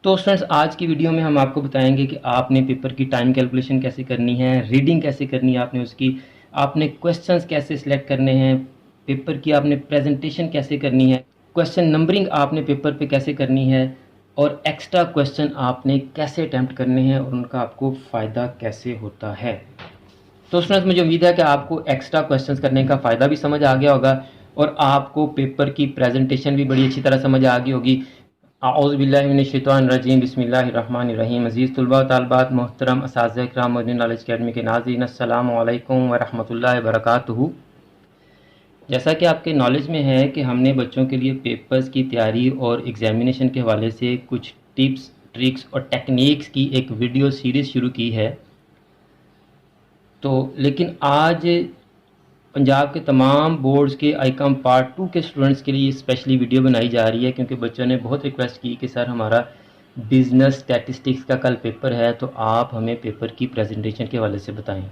तो स्टूडेंट्स आज की वीडियो में हम आपको बताएंगे कि आपने पेपर की टाइम कैलकुलेशन कैसे करनी है, रीडिंग कैसे करनी है आपने उसकी, आपने क्वेश्चंस कैसे सिलेक्ट करने हैं, पेपर की आपने प्रेजेंटेशन कैसे करनी है, क्वेश्चन नंबरिंग आपने पेपर पे कैसे करनी है और एक्स्ट्रा क्वेश्चन आपने कैसे अटैम्प्ट करने हैं और उनका आपको फ़ायदा कैसे होता है। तो स्टूडेंट्स मुझे उम्मीद है कि आपको एक्स्ट्रा क्वेश्चंस करने का फ़ायदा भी समझ आ गया होगा और आपको पेपर की प्रेजेंटेशन भी बड़ी अच्छी तरह समझ आ गई होगी। आऊज़ुबिल्लाहिमिनश्शैतानिर्रजीम बिस्मिल्लाहिर्रहमानिर्रहीम। अज़ीज़ तुलबा व तालिबात, मोहतरम असातिज़ा इकराम, मॉडर्न नॉलेज अकेडमी के नाज़रीन, अस्सलामु अलैकुम व रहमतुल्लाहि व बरकातुहू। जैसा कि आपके नॉलेज में है कि हमने बच्चों के लिए पेपर्स की तैयारी और एग्ज़ामिनेशन के हवाले से कुछ टिप्स, ट्रिक्स और टेक्निक्स की एक वीडियो सीरीज़ शुरू की है। तो लेकिन आज पंजाब के तमाम बोर्ड्स के आईकॉम पार्ट 2 के स्टूडेंट्स के लिए स्पेशली वीडियो बनाई जा रही है, क्योंकि बच्चों ने बहुत रिक्वेस्ट की कि सर हमारा बिज़नेस स्टैटिस्टिक्स का कल पेपर है, तो आप हमें पेपर की प्रेजेंटेशन के हवाले से बताएं।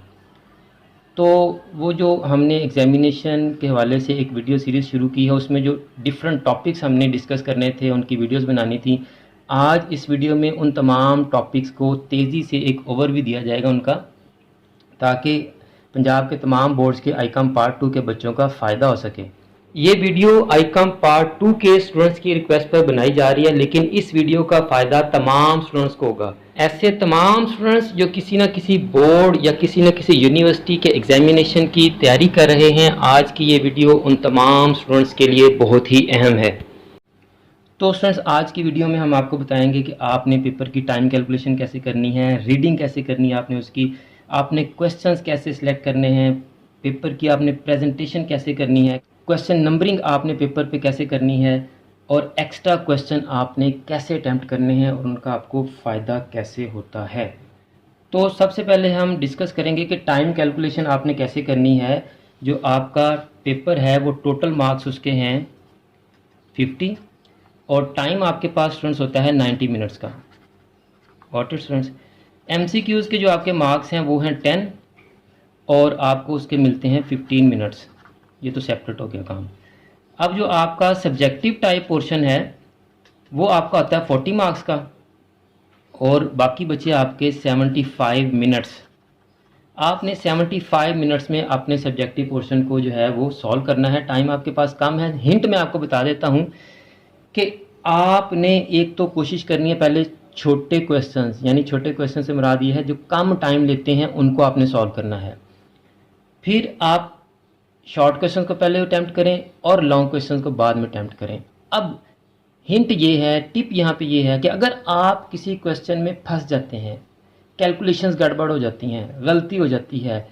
तो वो जो हमने एग्ज़ामिनेशन के हवाले से एक वीडियो सीरीज़ शुरू की है, उसमें जो डिफरेंट टॉपिक्स हमने डिस्कस करने थे, उनकी वीडियोस बनानी थी। आज इस वीडियो में उन तमाम टॉपिक्स को तेज़ी से एक ओवरव्यू दिया जाएगा उनका, ताकि पंजाब के तमाम बोर्ड्स के आईकॉम पार्ट 2 के बच्चों का फ़ायदा हो सके। ये वीडियो आईकॉम पार्ट 2 के स्टूडेंट्स की रिक्वेस्ट पर बनाई जा रही है, लेकिन इस वीडियो का फ़ायदा तमाम स्टूडेंट्स को होगा। ऐसे तमाम स्टूडेंट्स जो किसी न किसी बोर्ड या किसी न किसी यूनिवर्सिटी के एग्जामिनेशन की तैयारी कर रहे हैं, आज की ये वीडियो उन तमाम स्टूडेंट्स के लिए बहुत ही अहम है। तो स्टूडेंट्स आज की वीडियो में हम आपको बताएंगे कि आपने पेपर की टाइम कैलकुलेशन कैसे करनी है, रीडिंग कैसे करनी है आपने उसकी, आपने क्वेश्चंस कैसे सिलेक्ट करने हैं, पेपर की आपने प्रेजेंटेशन कैसे करनी है, क्वेश्चन नंबरिंग आपने पेपर पे कैसे करनी है और एक्स्ट्रा क्वेश्चन आपने कैसे अटैम्प्ट करने हैं और उनका आपको फ़ायदा कैसे होता है। तो सबसे पहले हम डिस्कस करेंगे कि टाइम कैलकुलेशन आपने कैसे करनी है। जो आपका पेपर है वो टोटल मार्क्स उसके हैं 50 और टाइम आपके पास स्टूडेंट्स होता है 90 मिनट्स का। वॉट इट स्टूडेंट्स, MCQs के जो आपके मार्क्स हैं वो हैं 10 और आपको उसके मिलते हैं 15 मिनट्स। ये तो सेपरेट हो गया काम। अब जो आपका सब्जेक्टिव टाइप पोर्शन है वो आपका होता है 40 मार्क्स का और बाकी बचे आपके 75 मिनट्स। आपने 75 मिनट्स में अपने सब्जेक्टिव पोर्शन को जो है वो सॉल्व करना है। टाइम आपके पास कम है। हिंट मैं आपको बता देता हूँ कि आपने एक तो कोशिश करनी है पहले छोटे क्वेश्चंस, यानी छोटे क्वेश्चन से मुराद ये है जो कम टाइम लेते हैं उनको आपने सॉल्व करना है। फिर आप शॉर्ट क्वेश्चन को पहले अटैम्प्ट करें और लॉन्ग क्वेश्चन को बाद में अटैम्प्ट करें। अब हिंट ये है, टिप यहाँ पे ये है कि अगर आप किसी क्वेश्चन में फंस जाते हैं, कैलकुलेशंस गड़बड़ हो जाती हैं, गलती हो जाती है,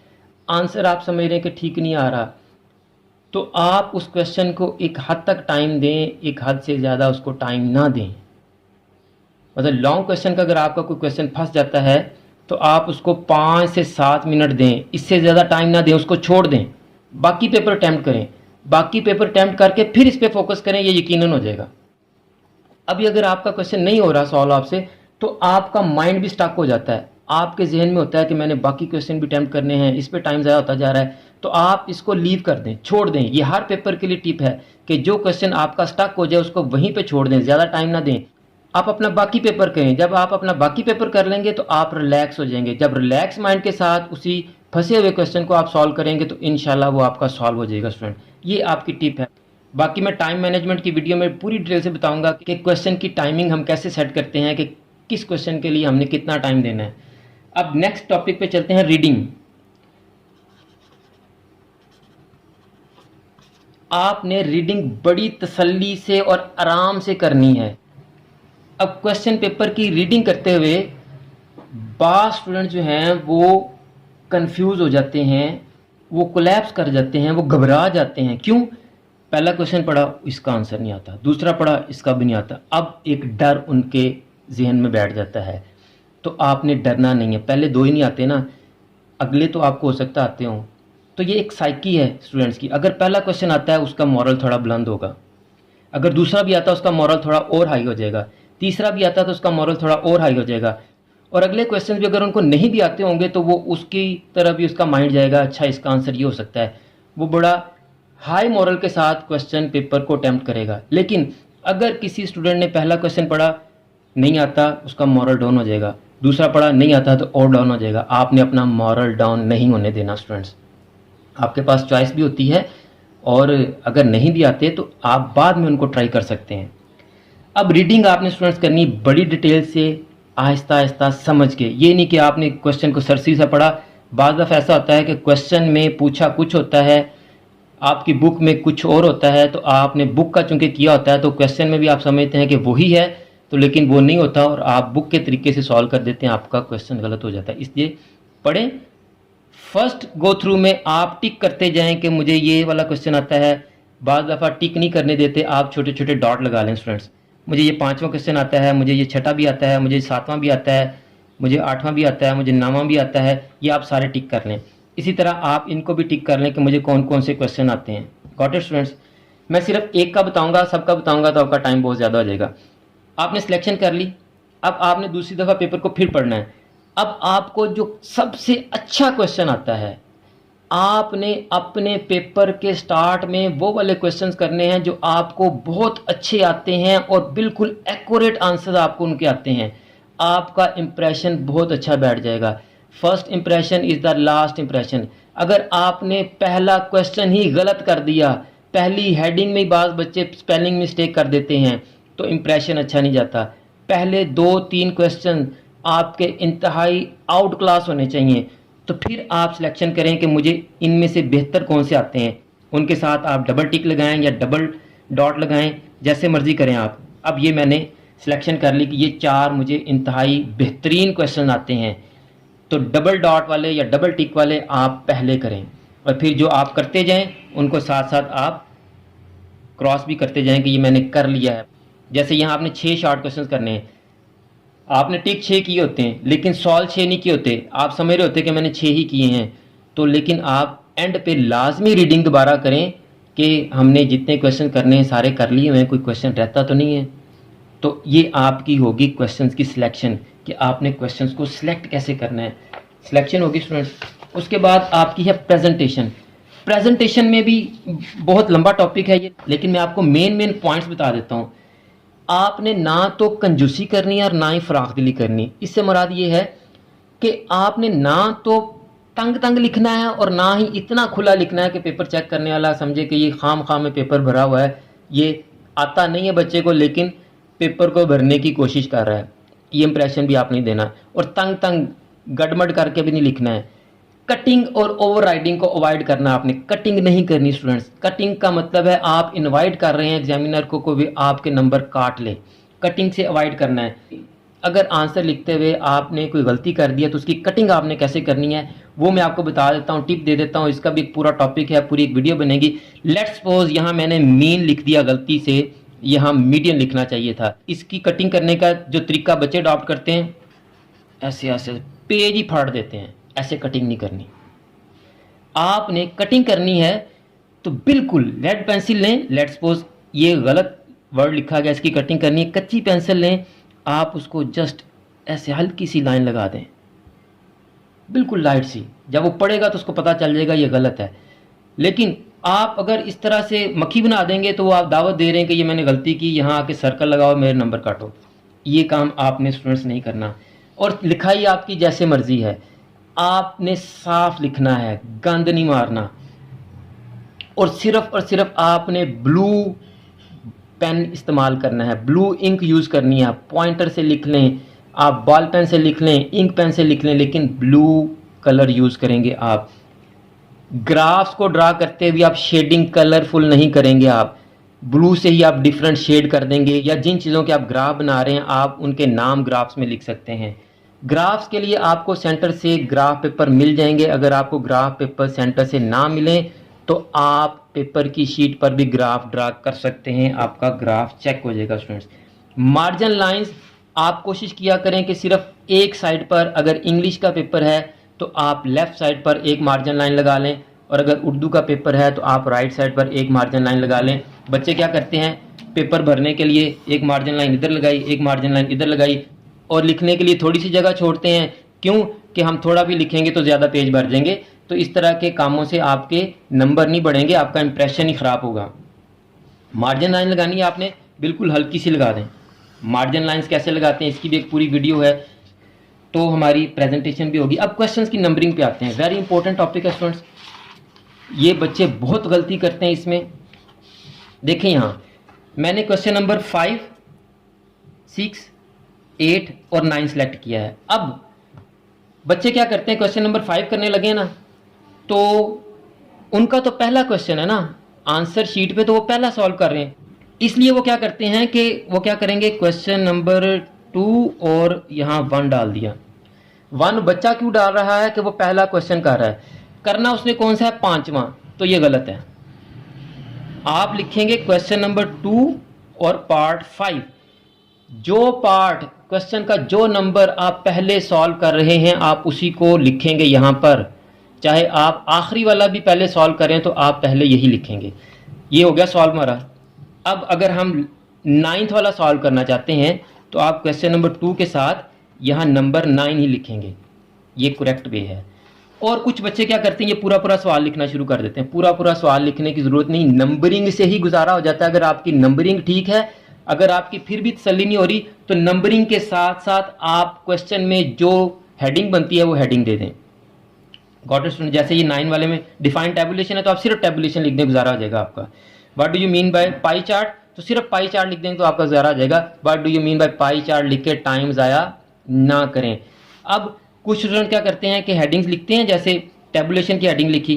आंसर आप समझ रहे हैं कि ठीक नहीं आ रहा, तो आप उस क्वेश्चन को एक हद तक टाइम दें, एक हद से ज़्यादा उसको टाइम ना दें। मतलब लॉन्ग क्वेश्चन का अगर आपका कोई क्वेश्चन फंस जाता है तो आप उसको 5 से 7 मिनट दें, इससे ज़्यादा टाइम ना दें, उसको छोड़ दें, बाकी पेपर अटैम्प्ट करें। बाकी पेपर अटैम्प्ट करके फिर इस पर फोकस करें, ये यकीनन हो जाएगा। अभी अगर आपका क्वेश्चन नहीं हो रहा सॉल्व आपसे, तो आपका माइंड भी स्टक हो जाता है, आपके जहन में होता है कि मैंने बाकी क्वेश्चन भी अटैम्प्ट करने हैं, इस पर टाइम ज़्यादा होता जा रहा है, तो आप इसको लीव कर दें, छोड़ दें। ये हर पेपर के लिए टिप है कि जो क्वेश्चन आपका स्टक हो जाए उसको वहीं पे छोड़ दें, ज़्यादा टाइम ना दें। आप अपना बाकी पेपर करें। जब आप अपना बाकी पेपर कर लेंगे तो आप रिलैक्स हो जाएंगे। जब रिलैक्स माइंड के साथ उसी फंसे हुए क्वेश्चन को आप सॉल्व करेंगे तो इंशाल्लाह वो आपका सॉल्व हो जाएगा स्टूडेंट। ये आपकी टिप है। बाकी मैं टाइम मैनेजमेंट की वीडियो में पूरी डिटेल से बताऊंगा कि क्वेश्चन की टाइमिंग हम कैसे सेट करते हैं, कि किस क्वेश्चन के लिए हमने कितना टाइम देना है। अब नेक्स्ट टॉपिक पे चलते हैं, रीडिंग। आपने रीडिंग बड़ी तसल्ली से और आराम से करनी है। अब क्वेश्चन पेपर की रीडिंग करते हुए बाज़ स्टूडेंट जो हैं वो कंफ्यूज हो जाते हैं, वो कोलैप्स कर जाते हैं, वो घबरा जाते हैं। क्यों? पहला क्वेश्चन पढ़ा, इसका आंसर नहीं आता, दूसरा पढ़ा, इसका भी नहीं आता। अब एक डर उनके जहन में बैठ जाता है। तो आपने डरना नहीं है। पहले दो ही नहीं आते ना, अगले तो आपको हो सकता आते हों। तो ये एक साइकी है स्टूडेंट्स की। अगर पहला क्वेश्चन आता है उसका मॉरल थोड़ा बुलंद होगा, अगर दूसरा भी आता है उसका मॉरल थोड़ा और हाई हो जाएगा, तीसरा भी आता है तो उसका मॉरल थोड़ा और हाई हो जाएगा, और अगले क्वेश्चन भी अगर उनको नहीं भी आते होंगे तो वो उसकी तरफ भी उसका माइंड जाएगा, अच्छा इसका आंसर ये हो सकता है। वो बड़ा हाई मॉरल के साथ क्वेश्चन पेपर को अटैम्प्ट करेगा। लेकिन अगर किसी स्टूडेंट ने पहला क्वेश्चन पढ़ा, नहीं आता उसका मॉरल डाउन हो जाएगा, दूसरा पढ़ा नहीं आता तो और डाउन हो जाएगा। आपने अपना मॉरल डाउन नहीं होने देना स्टूडेंट्स। आपके पास चॉइस भी होती है, और अगर नहीं भी आते तो आप बाद में उनको ट्राई कर सकते हैं। अब रीडिंग आपने स्टूडेंट्स करनी बड़ी डिटेल से, आहिस्ता आहिस्ता समझ के। ये नहीं कि आपने क्वेश्चन को सरसरी सा पढ़ा। बाज़ दफ़ा ऐसा होता है कि क्वेश्चन में पूछा कुछ होता है, आपकी बुक में कुछ और होता है, तो आपने बुक का चूँकि किया होता है तो क्वेश्चन में भी आप समझते हैं कि वही है, तो लेकिन वो नहीं होता और आप बुक के तरीके से सॉल्व कर देते हैं, आपका क्वेश्चन गलत हो जाता है। इसलिए पढ़ें, फर्स्ट गो थ्रू में आप टिक करते जाएं कि मुझे ये वाला क्वेश्चन आता है। बाज़ दफ़ा टिक नहीं करने देते, आप छोटे छोटे डॉट लगा लें स्टूडेंट्स। मुझे ये 5वां क्वेश्चन आता है, मुझे ये 6वां भी आता है, मुझे 7वां भी आता है, मुझे 8वां भी आता है, मुझे 9वां भी आता है, ये आप सारे टिक कर लें। इसी तरह आप इनको भी टिक कर लें कि मुझे कौन कौन से क्वेश्चन आते हैं। Got it students. मैं सिर्फ एक का बताऊंगा, सबका बताऊंगा तो आपका टाइम बहुत ज़्यादा हो जाएगा। आपने सिलेक्शन कर ली, अब आपने दूसरी दफ़ा पेपर को फिर पढ़ना है। अब आपको जो सबसे अच्छा क्वेश्चन आता है, आपने अपने पेपर के स्टार्ट में वो वाले क्वेश्चंस करने हैं जो आपको बहुत अच्छे आते हैं और बिल्कुल एक्यूरेट आंसर आपको उनके आते हैं। आपका इंप्रेशन बहुत अच्छा बैठ जाएगा। First impression is the last impression. अगर आपने पहला क्वेश्चन ही गलत कर दिया, पहली हेडिंग में ही बाज़ बच्चे स्पेलिंग मिस्टेक कर देते हैं, तो इंप्रेशन अच्छा नहीं जाता। पहले 2-3 क्वेश्चन आपके इंतहाई आउट क्लास होने चाहिए, तो फिर आप सिलेक्शन करें कि मुझे इनमें से बेहतर कौन से आते हैं। उनके साथ आप डबल टिक लगाएं या डबल डॉट लगाएं, जैसे मर्जी करें आप। अब ये मैंने सिलेक्शन कर ली कि ये 4 मुझे इंतहाई बेहतरीन क्वेश्चन आते हैं, तो डबल डॉट वाले या डबल टिक वाले आप पहले करें, और फिर जो आप करते जाएं उनको साथ साथ आप क्रॉस भी करते जाएं कि ये मैंने कर लिया है। जैसे यहाँ आपने 6 शॉर्ट क्वेश्चन करने हैं, आपने टिक 6 किए होते हैं लेकिन सॉल्व 6 नहीं किए होते। आप समझ रहे होते कि मैंने 6 ही किए हैं, तो लेकिन आप एंड पे लाजमी रीडिंग दोबारा करें कि हमने जितने क्वेश्चन करने हैं सारे कर लिए हुए हैं, कोई क्वेश्चन रहता तो नहीं है। तो ये आपकी होगी क्वेश्चंस की सिलेक्शन, कि आपने क्वेश्चंस को सिलेक्ट कैसे करना है। सिलेक्शन होगी स्टूडेंट्स। उसके बाद आपकी है प्रेजेंटेशन। प्रेजेंटेशन में भी बहुत लंबा टॉपिक है ये, लेकिन मैं आपको मेन पॉइंट्स बता देता हूँ। आपने ना तो कंजूसी करनी है और ना ही फराख दिली करनी। इससे मुराद ये है कि आपने ना तो तंग तंग लिखना है और ना ही इतना खुला लिखना है कि पेपर चेक करने वाला समझे कि ये खाम खाम में पेपर भरा हुआ है, ये आता नहीं है बच्चे को लेकिन पेपर को भरने की कोशिश कर रहा है। ये इंप्रेशन भी आप नहीं देना, और तंग तंग गड़मड़ करके भी नहीं लिखना है। कटिंग और ओवर राइडिंग को अवॉइड करना। आपने कटिंग नहीं करनी स्टूडेंट्स। कटिंग का मतलब है आप इनवाइट कर रहे हैं एग्जामिनर को भी आपके नंबर काट ले। कटिंग से अवॉइड करना है। अगर आंसर लिखते हुए आपने कोई गलती कर दिया तो उसकी कटिंग आपने कैसे करनी है वो मैं आपको बता देता हूँ, टिप दे देता हूँ। इसका भी एक पूरा टॉपिक है, पूरी एक वीडियो बनेगी। लेट्स सपोज यहाँ मैंने मीन लिख दिया गलती से, यहाँ मीडियन लिखना चाहिए था। इसकी कटिंग करने का जो तरीका बच्चे अडॉप्ट करते हैं, ऐसे ऐसे पेज ही फाड़ देते हैं। ऐसे कटिंग नहीं करनी। आपने कटिंग करनी है तो बिल्कुल रेड पेंसिल लें। लेट्स सपोज ये गलत वर्ड लिखा गया, इसकी कटिंग करनी है। कच्ची पेंसिल लें, आप उसको जस्ट ऐसे हल्की सी लाइन लगा दें, बिल्कुल लाइट सी। जब वो पढ़ेगा तो उसको पता चल जाएगा ये गलत है। लेकिन आप अगर इस तरह से मक्खी बना देंगे तो वो आप दावत दे रहे हैं कि ये मैंने गलती की, यहाँ आके सर्कल लगाओ, मेरे नंबर काटो। ये काम आपने स्टूडेंट्स नहीं करना। और लिखाई आपकी जैसे मर्जी है, आपने साफ लिखना है, गंद नहीं मारना। और सिर्फ आपने ब्लू पेन इस्तेमाल करना है, ब्लू इंक यूज़ करनी है। आप पॉइंटर से लिख लें, आप बॉल पेन से लिख लें, इंक पेन से लिख लें, लेकिन ब्लू कलर यूज़ करेंगे आप। ग्राफ्स को ड्रा करते हुए आप शेडिंग कलरफुल नहीं करेंगे, आप ब्लू से ही आप डिफरेंट शेड कर देंगे। या जिन चीज़ों के आप ग्राफ बना रहे हैं आप उनके नाम ग्राफ्स में लिख सकते हैं। ग्राफ्स के लिए आपको सेंटर से ग्राफ पेपर मिल जाएंगे। अगर आपको ग्राफ पेपर सेंटर से ना मिले तो आप पेपर की शीट पर भी ग्राफ ड्रा कर सकते हैं, आपका ग्राफ चेक हो जाएगा स्टूडेंट्स। मार्जिन लाइंस आप कोशिश किया करें कि सिर्फ एक साइड पर, अगर इंग्लिश का पेपर है तो आप लेफ़्ट साइड पर एक मार्जिन लाइन लगा लें, और अगर उर्दू का पेपर है तो आप राइट साइड पर एक मार्जिन लाइन लगा लें। बच्चे क्या करते हैं, पेपर भरने के लिए एक मार्जिन लाइन इधर लगाई, एक मार्जिन लाइन इधर लगाई, और लिखने के लिए थोड़ी सी जगह छोड़ते हैं। क्यों कि हम थोड़ा भी लिखेंगे तो ज़्यादा पेज भर जाएंगे। तो इस तरह के कामों से आपके नंबर नहीं बढ़ेंगे, आपका इंप्रेशन ही ख़राब होगा। मार्जिन लाइन लगानी है आपने, बिल्कुल हल्की सी लगा दें, मार्जिन लाइंस कैसे लगाते हैं इसकी भी एक पूरी वीडियो है, तो हमारी प्रेजेंटेशन भी होगी। अब क्वेश्चंस की नंबरिंग पे आते हैं। वेरी इंपॉर्टेंट टॉपिक है स्टूडेंट्स, ये बच्चे बहुत गलती करते हैं इसमें। देखें यहाँ मैंने क्वेश्चन नंबर 5, 6, 8 और 9 सेलेक्ट किया है। अब बच्चे क्या करते हैं, क्वेश्चन नंबर 5 करने लगे ना, तो उनका तो पहला क्वेश्चन है ना, आंसर शीट पे तो वो पहला सॉल्व कर रहे हैं, इसलिए वो क्या करते हैं कि वो क्या करेंगे, क्वेश्चन नंबर 2 और यहाँ 1 डाल दिया। 1 बच्चा क्यों डाल रहा है कि वो पहला क्वेश्चन कर रहा है, करना उसने कौन सा है, 5वां, तो ये गलत है। आप लिखेंगे क्वेश्चन नंबर 2 और पार्ट 5। जो पार्ट क्वेश्चन का जो नंबर आप पहले सॉल्व कर रहे हैं आप उसी को लिखेंगे यहाँ पर, चाहे आप आखिरी वाला भी पहले सॉल्व करें तो आप पहले यही लिखेंगे। ये हो गया सॉल्व हमारा। अब अगर हम 9th वाला सॉल्व करना चाहते हैं तो आप क्वेश्चन नंबर 2 के साथ यहाँ नंबर 9 ही लिखेंगे, ये करेक्ट वे है। और कुछ बच्चे क्या करते हैं, ये पूरा पूरा सवाल लिखना शुरू कर देते हैं। पूरा पूरा सवाल लिखने की ज़रूरत नहीं, नंबरिंग से ही गुजारा हो जाता है। अगर आपकी नंबरिंग ठीक है, अगर आपकी फिर भी तसल्ली नहीं हो रही, तो नंबरिंग के साथ साथ आप क्वेश्चन में जो हेडिंग बनती है वो हेडिंग दे दें। Got it student? जैसे ये 9 वाले में डिफाइन टैबुलेशन है तो आप सिर्फ टैबुलेशन लिख दें, गुजारा हो जाएगा आपका। What do you mean by pie chart, तो सिर्फ पाई चार्ट लिख दें तो आपका गुजारा हो जाएगा। What do you mean by pie chart लिख के टाइम ज़ाया ना करें। अब कुछ स्टूडेंट क्या करते हैं कि हेडिंग्स लिखते हैं, जैसे टैबुलेशन की हेडिंग लिखी,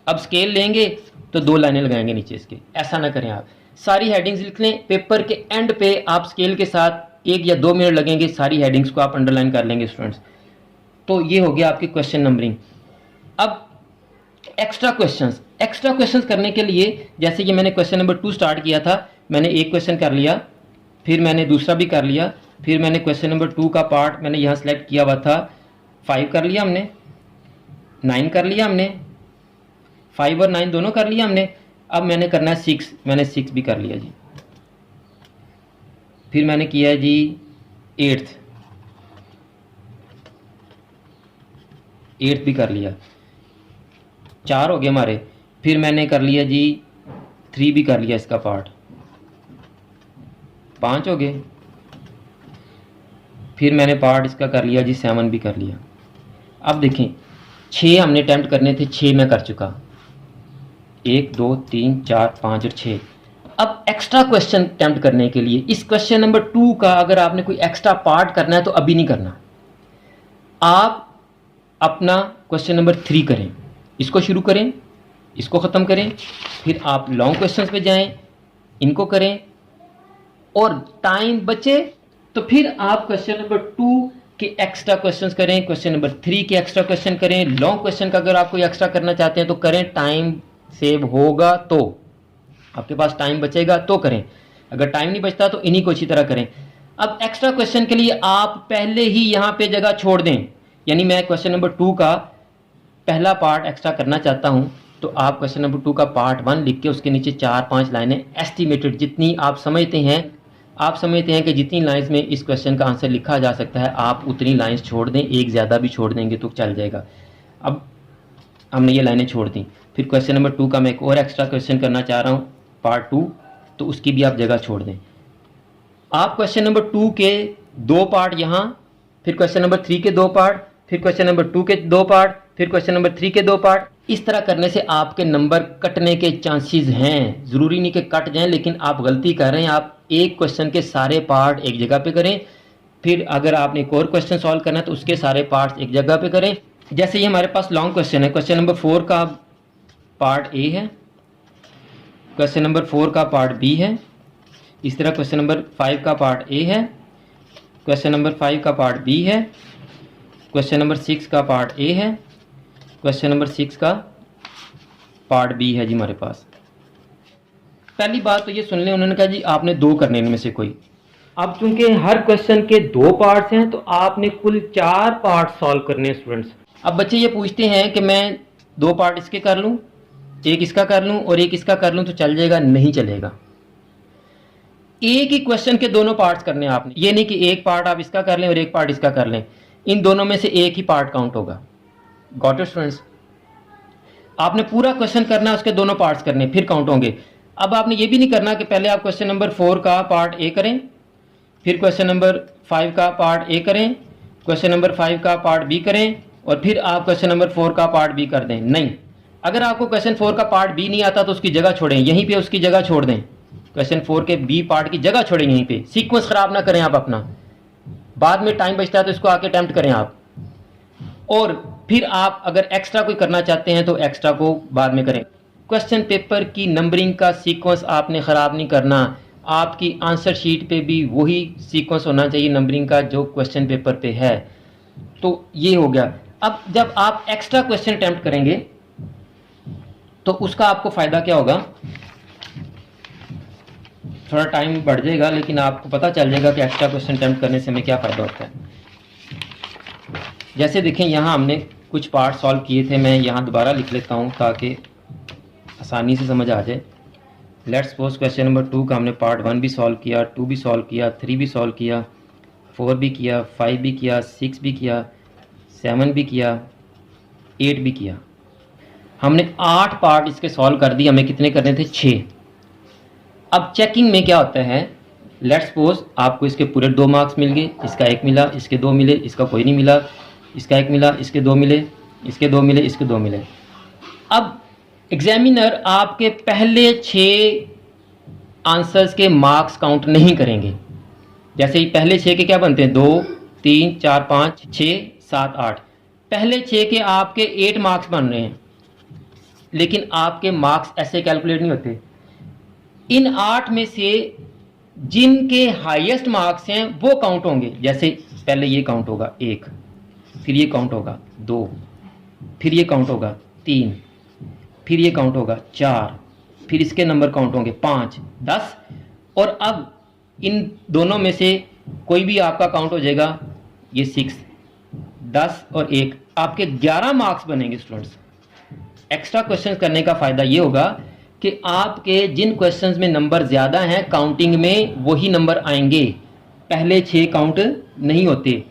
अब स्केल लेंगे तो 2 लाइनें लगाएंगे नीचे इसके। ऐसा ना करें, आप सारी हेडिंग्स लिख लें, पेपर के एंड पे आप स्केल के साथ 1 या 2 मिनट लगेंगे, सारी हेडिंग्स को आप अंडरलाइन कर लेंगे स्टूडेंट्स। तो ये हो गया आपकी क्वेश्चन नंबरिंग। अब एक्स्ट्रा क्वेश्चंस करने के लिए, जैसे कि मैंने क्वेश्चन नंबर 2 स्टार्ट किया था, मैंने एक क्वेश्चन कर लिया, फिर मैंने दूसरा भी कर लिया, फिर मैंने क्वेश्चन नंबर 2 का पार्ट मैंने यहाँ सेलेक्ट किया हुआ था, 5 कर लिया हमने, 9 कर लिया हमने, 5 और 9 दोनों कर लिया हमने। अब मैंने करना है 6, मैंने 6 भी कर लिया जी। फिर मैंने किया है जी 8th भी कर लिया, 4 हो गए हमारे। फिर मैंने कर लिया जी 3 भी कर लिया, इसका पार्ट 5 हो गए। फिर मैंने पार्ट इसका कर लिया जी 7 भी कर लिया। अब देखें 6 हमने अटैम्प्ट करने थे, 6 मैं कर चुका, 1 2 3 4 5 और 6। अब एक्स्ट्रा क्वेश्चन अटैम्प्ट करने के लिए इस क्वेश्चन नंबर 2 का अगर आपने कोई एक्स्ट्रा पार्ट करना है तो अभी नहीं करना, आप अपना क्वेश्चन नंबर 3 करें, इसको शुरू करें, इसको ख़त्म करें, फिर आप लॉन्ग क्वेश्चंस पे जाएं, इनको करें, और टाइम बचे तो फिर आप क्वेश्चन नंबर 2 के एक्स्ट्रा क्वेश्चंस करें, क्वेश्चन नंबर 3 के एक्स्ट्रा क्वेश्चन करें। लॉन्ग क्वेश्चन का अगर आप कोई एक्स्ट्रा करना चाहते हैं तो करें, टाइम सेव होगा तो, आपके पास टाइम बचेगा तो करें, अगर टाइम नहीं बचता तो इन्हीं को अच्छी तरह करें। अब एक्स्ट्रा क्वेश्चन के लिए आप पहले ही यहाँ पे जगह छोड़ दें, यानी मैं क्वेश्चन नंबर 2 का पहला पार्ट एक्स्ट्रा करना चाहता हूँ तो आप क्वेश्चन नंबर 2 का पार्ट 1 लिख के उसके नीचे 4-5 लाइनें एस्टिमेटेड, जितनी आप समझते हैं कि जितनी लाइंस में इस क्वेश्चन का आंसर लिखा जा सकता है आप उतनी लाइंस छोड़ दें, एक ज़्यादा भी छोड़ देंगे तो चल जाएगा। अब हमने ये लाइनें छोड़ दी, फिर क्वेश्चन नंबर 2 का मैं एक और एक्स्ट्रा क्वेश्चन करना चाह रहा हूँ पार्ट 2, तो उसकी भी आप जगह छोड़ दें। आप क्वेश्चन नंबर 2 के 2 पार्ट यहाँ, फिर क्वेश्चन नंबर 3 के 2 पार्ट, फिर क्वेश्चन नंबर 2 के 2 पार्ट, फिर क्वेश्चन नंबर 3 के 2 पार्ट। इस तरह करने से आपके नंबर कटने के चांसेस हैं। ज़रूरी नहीं कि कट जाएं, लेकिन आप गलती कर रहे हैं। आप एक क्वेश्चन के सारे पार्ट एक जगह पे करें, फिर अगर आपने एक और क्वेश्चन सॉल्व करना है तो उसके सारे पार्ट्स एक जगह पे करें। जैसे ये हमारे पास लॉन्ग क्वेश्चन है, क्वेश्चन नंबर 4 का पार्ट ए है, क्वेश्चन नंबर 4 का पार्ट बी है, इस तरह क्वेश्चन नंबर 5 का पार्ट ए है, क्वेश्चन नंबर 5 का पार्ट बी है, क्वेश्चन नंबर 6 का पार्ट ए है, क्वेश्चन नंबर 6 का पार्ट बी है जी हमारे पास। पहली बात तो ये सुन लें, उन्होंने कहा जी आपने 2 करने इनमें से कोई। अब चूंकि हर क्वेश्चन के 2 पार्ट्स हैं तो आपने कुल 4 पार्ट सॉल्व करने हैं स्टूडेंट्स। अब बच्चे ये पूछते हैं कि मैं 2 पार्ट इसके कर लूँ, एक इसका कर लूँ और एक इसका कर लूँ तो चल जाएगा? नहीं चलेगा। एक ही क्वेश्चन के दोनों पार्ट्स करने हैं आपने, ये नहीं कि एक पार्ट आप इसका कर लें और एक पार्ट इसका कर लें, इन दोनों में से एक ही पार्ट काउंट होगा। Got it students? आपने पूरा क्वेश्चन करना है, उसके दोनों पार्ट्स करने फिर काउंट होंगे। अब आपने ये भी नहीं करना कि पहले आप क्वेश्चन नंबर 4 का पार्ट ए करें, फिर क्वेश्चन नंबर 5 का पार्ट ए करें, क्वेश्चन नंबर 5 का पार्ट बी करें और फिर आप क्वेश्चन नंबर 4 का पार्ट बी कर दें। नहीं, अगर आपको क्वेश्चन 4 का पार्ट बी नहीं आता तो उसकी जगह छोड़ें, यहीं पे उसकी जगह छोड़ दें। क्वेश्चन 4 के बी पार्ट की जगह छोड़ें यहीं पे। सीक्वेंस खराब ना करें आप अपना, बाद में टाइम बचता है तो इसको आके अटेम्प्ट करें आप। और फिर आप अगर एक्स्ट्रा कोई करना चाहते हैं तो एक्स्ट्रा को बाद में करें। क्वेश्चन पेपर की नंबरिंग का सीक्वेंस आपने ख़राब नहीं करना, आपकी आंसर शीट पे भी वही सीक्वेंस होना चाहिए नंबरिंग का जो क्वेश्चन पेपर पे है। तो ये हो गया। अब जब आप एक्स्ट्रा क्वेश्चन अटेम्प्ट करेंगे तो उसका आपको फ़ायदा क्या होगा, थोड़ा टाइम बढ़ जाएगा लेकिन आपको पता चल जाएगा कि एक्स्ट्रा क्वेश्चन अटेम्प्ट करने से हमें क्या फ़ायदा होता है। जैसे देखें यहाँ हमने कुछ पार्ट सॉल्व किए थे, मैं यहाँ दोबारा लिख लेता हूँ ताकि आसानी से समझ आ जाए। लेट्स सपोज क्वेश्चन नंबर 2 का हमने पार्ट 1 भी सॉल्व किया, 2 भी सॉल्व किया, 3 भी सॉल्व किया, 4 भी किया, 5 भी किया, 6 भी किया, 7 भी किया, 8 भी किया। हमने 8 पार्ट इसके सॉल्व कर दिए। हमें कितने करने थे? 6। अब चेकिंग में क्या होता है, लेट्स सपोज आपको इसके पूरे 2 मार्क्स मिल गए, इसका 1 मिला, इसके 2 मिले, इसका कोई नहीं मिला, इसका 1 मिला, इसके 2 मिले, इसके 2 मिले, इसके 2 मिले। अब एग्जामिनर आपके पहले 6 आंसर्स के मार्क्स काउंट नहीं करेंगे। जैसे ही पहले 6 के क्या बनते हैं, 2, 3, 4, 5, 6, 7, 8। पहले 6 के आपके 8 मार्क्स बन रहे हैं, लेकिन आपके मार्क्स ऐसे कैलकुलेट नहीं होते। इन 8 में से जिनके हाईएस्ट मार्क्स हैं वो काउंट होंगे। जैसे पहले ये काउंट होगा 1, फिर ये काउंट होगा 2, फिर ये काउंट होगा 3, फिर ये काउंट होगा 4, फिर इसके नंबर काउंट होंगे 5, 10। और अब इन दोनों में से कोई भी आपका काउंट हो जाएगा, ये 6, 10 और 1, आपके 11 मार्क्स बनेंगे स्टूडेंट्स। एक्स्ट्रा क्वेश्चन करने का फ़ायदा ये होगा कि आपके जिन क्वेश्चंस में नंबर ज़्यादा हैं काउंटिंग में वही नंबर आएंगे, पहले 6 काउंट नहीं होते।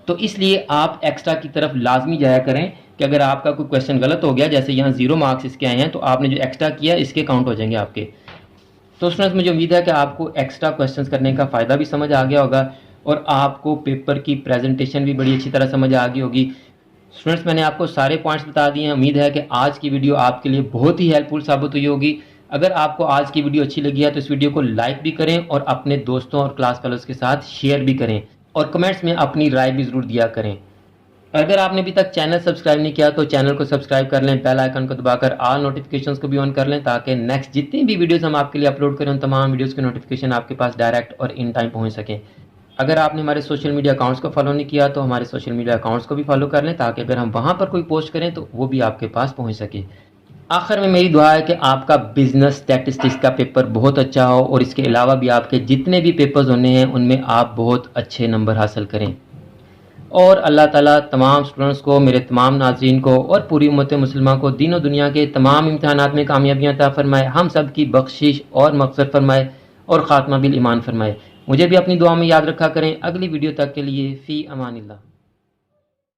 तो इसलिए आप एक्स्ट्रा की तरफ लाजमी जाया करें कि अगर आपका कोई क्वेश्चन गलत हो गया, जैसे यहाँ 0 मार्क्स इसके आए हैं, तो आपने जो एक्स्ट्रा किया इसके काउंट हो जाएंगे आपके। तो स्टूडेंट्स मुझे उम्मीद है कि आपको एक्स्ट्रा क्वेश्चंस करने का फ़ायदा भी समझ आ गया होगा और आपको पेपर की प्रेजेंटेशन भी बड़ी अच्छी तरह समझ आ गई होगी। स्टूडेंट्स मैंने आपको सारे पॉइंट्स बता दिए हैं। उम्मीद है कि आज की वीडियो आपके लिए बहुत ही हेल्पफुल साबित हुई होगी। अगर आपको आज की वीडियो अच्छी लगी है तो इस वीडियो को लाइक भी करें और अपने दोस्तों और क्लास फेलोज के साथ शेयर भी करें और कमेंट्स में अपनी राय भी ज़रूर दिया करें। अगर आपने अभी तक चैनल सब्सक्राइब नहीं किया तो चैनल को सब्सक्राइब कर लें, बेल आइकन को दबाकर ऑल नोटिफिकेशंस को भी ऑन कर लें ताकि नेक्स्ट जितनी भी वीडियोस हम आपके लिए अपलोड करें उन तमाम वीडियोस के नोटिफिकेशन आपके पास डायरेक्ट और इन टाइम पहुंच सकें। अगर आपने हमारे सोशल मीडिया अकाउंट्स को फॉलो नहीं किया तो हमारे सोशल मीडिया अकाउंट्स को भी फॉलो कर लें ताकि अगर हम वहाँ पर कोई पोस्ट करें तो वो भी आपके पास पहुँच सके। आखिर में मेरी दुआ है कि आपका बिजनेस स्टैटिस्टिक्स का पेपर बहुत अच्छा हो और इसके अलावा भी आपके जितने भी पेपर्स होने हैं उनमें आप बहुत अच्छे नंबर हासिल करें। और अल्लाह ताला तमाम स्टूडेंट्स को, मेरे तमाम नाज़रीन को और पूरी उम्मत मुसलिमा को दीन दुनिया के तमाम इम्तिहानात में कामयाबियाँ अता फरमाए, हम सब की बख्शिश और मग़फ़िरत फरमाए और ख़ात्मा बिल ईमान फरमाए। मुझे भी अपनी दुआ में याद रखा करें। अगली वीडियो तक के लिए फ़ी अमानिल्लाह।